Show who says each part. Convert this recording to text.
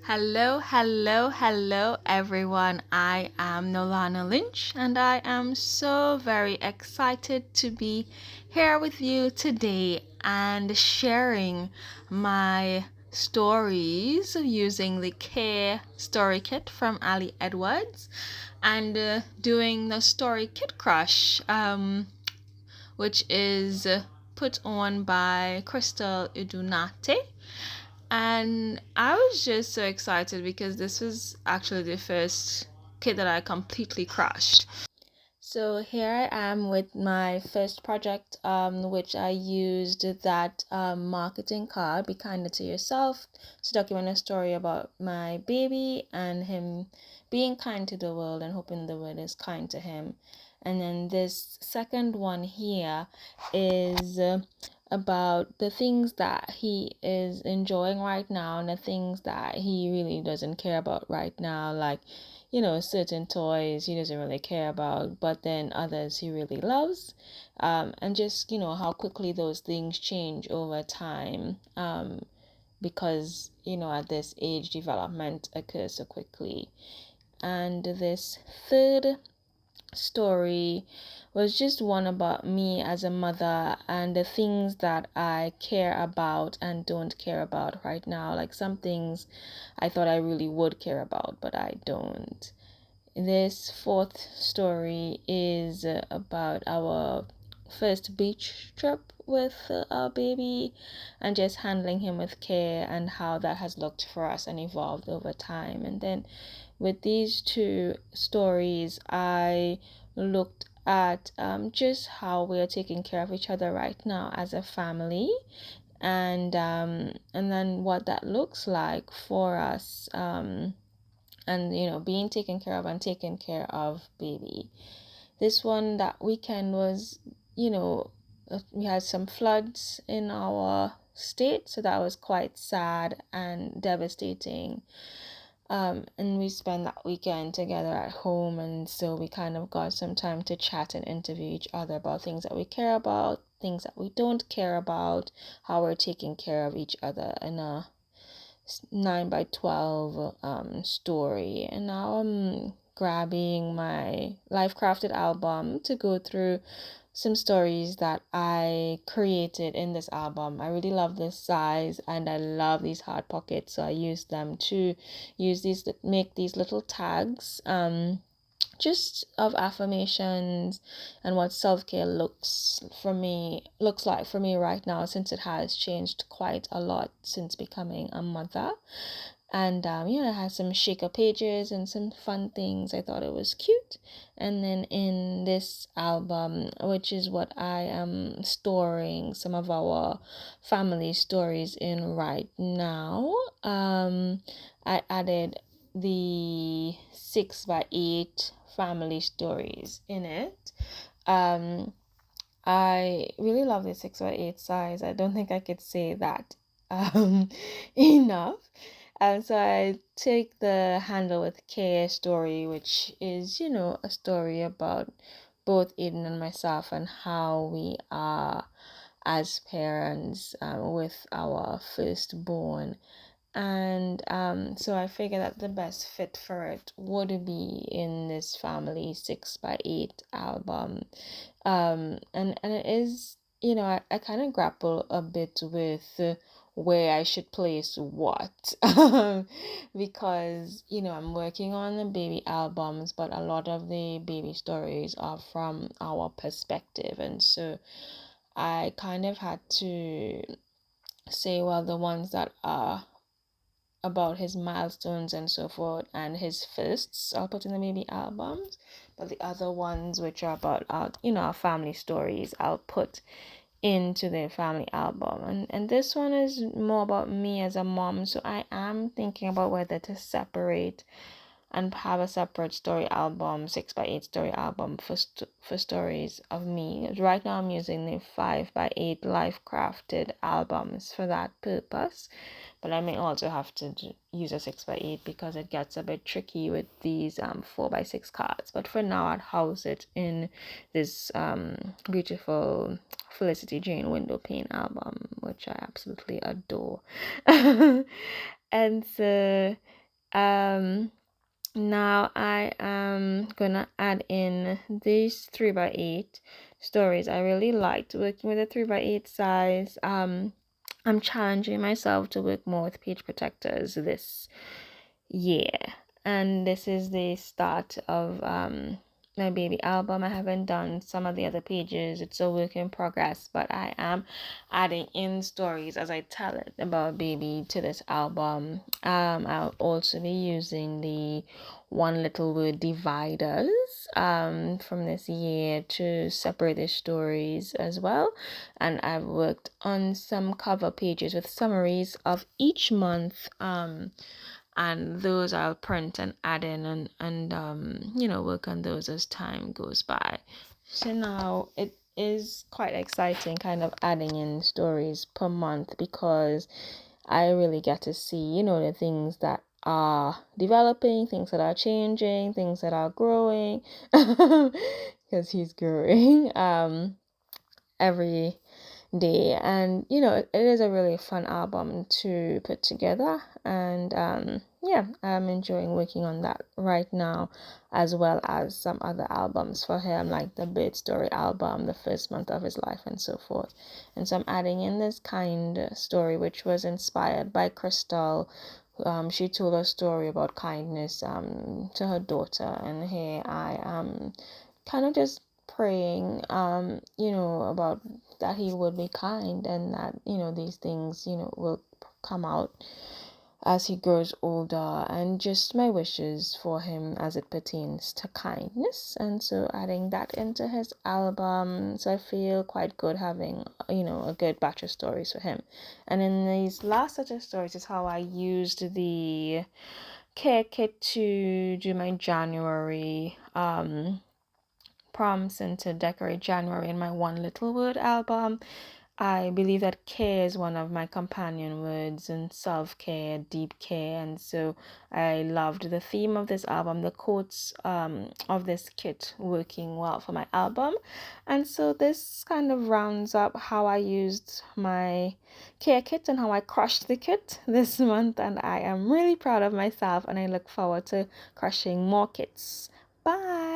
Speaker 1: Hello, everyone. I am Nolana Lynch, and I am so very excited to be here with you today and sharing my stories using the K Story Kit from Ali Edwards and doing the Story Kit Crush, which is put on by Krystal Idunate. And I was just so excited because this was actually the first kit that I completely crushed. So here I am with my first project, which I used that marketing card, Be Kinder to Yourself, to document a story about my baby and him being kind to the world and hoping the world is kind to him. And then this second one here is about the things that he is enjoying right now and the things that he really doesn't care about right now, like certain toys he doesn't really care about, but then others he really loves, and just how quickly those things change over time, because at this age development occurs so quickly. And this third story was just one about me as a mother and the things that I care about and don't care about right now. Like some things I thought I really would care about, but I don't. This fourth story is about our first beach trip with our baby and just handling him with care and how that has looked for us and evolved over time. And then with these two stories, I looked at just how we're taking care of each other right now as a family, and then what that looks like for us, and being taken care of and taking care of baby. This one that weekend was, we had some floods in our state, so that was quite sad and devastating. And we spent that weekend together at home, and so we kind of got some time to chat and interview each other about things that we care about, things that we don't care about, how we're taking care of each other in a 9 by 12 story. And now I'm grabbing my Life Crafted album to go through some stories that I created in this album. I really love this size and I love these hard pockets, so I use them to make these little tags, just of affirmations and what self-care looks like for me right now, since it has changed quite a lot since becoming a mother. And it has some shaker pages and some fun things. I thought it was cute. And then in this album, which is what I am storing some of our family stories in right now, I added the 6 by 8 family stories in it. I really love the 6 by 8 size. I don't think I could say that enough. And so I take the Handle with Care story, which is, a story about both Aiden and myself and how we are as parents, with our firstborn. And so I figured that the best fit for it would be in this family 6 by 8 album. And it is, I kind of grapple a bit with where I should place what. Because, I'm working on the baby albums, but a lot of the baby stories are from our perspective. And so I kind of had to say, well, the ones that are about his milestones and so forth and his firsts I'll put in the baby albums, but the other ones which are about our family stories I'll put into the family album. And this one is more about me as a mom, so I am thinking about whether to separate and have a separate story album, 6 by 8 story album for stories of me. Right now I'm using the 5 by 8 Life Crafted albums for that purpose, but I may also have to use a 6 by 8 because it gets a bit tricky with these 4 by 6 cards. But for now, I'd house it in this beautiful Felicity Jane window pane album, which I absolutely adore. And so now I am gonna add in these 3x8 stories. I really liked working with a 3x8 size. I'm challenging myself to work more with page protectors this year, and this is the start of my baby album. I haven't done some of the other pages. It's a work in progress, but I am adding in stories as I tell it about baby to this album. I'll also be using the one little word dividers from this year to separate the stories as well. And I've worked on some cover pages with summaries of each month, and those I'll print and add in, and work on those as time goes by. So now it is quite exciting kind of adding in stories per month, because I really get to see the things that are developing, things that are changing, things that are growing, because he's growing every day. And it is a really fun album to put together, and yeah, I'm enjoying working on that right now, as well as some other albums for him, like the birth story album, the first month of his life, and so forth. And so I'm adding in this kind story, which was inspired by Krystal. She told a story about kindness to her daughter, and here I am kind of just praying about that he would be kind, and that these things will come out as he grows older, and just my wishes for him as it pertains to kindness. And so adding that into his album, so I feel quite good having a good batch of stories for him. And in these last set of stories is how I used the care kit to do my January prompts and to decorate January in my one little word album. I believe that care is one of my companion words, and self-care, deep care. And so I loved the theme of this album, the quotes of this kit working well for my album. And so this kind of rounds up how I used my care kit and how I crushed the kit this month. And I am really proud of myself, and I look forward to crushing more kits. Bye!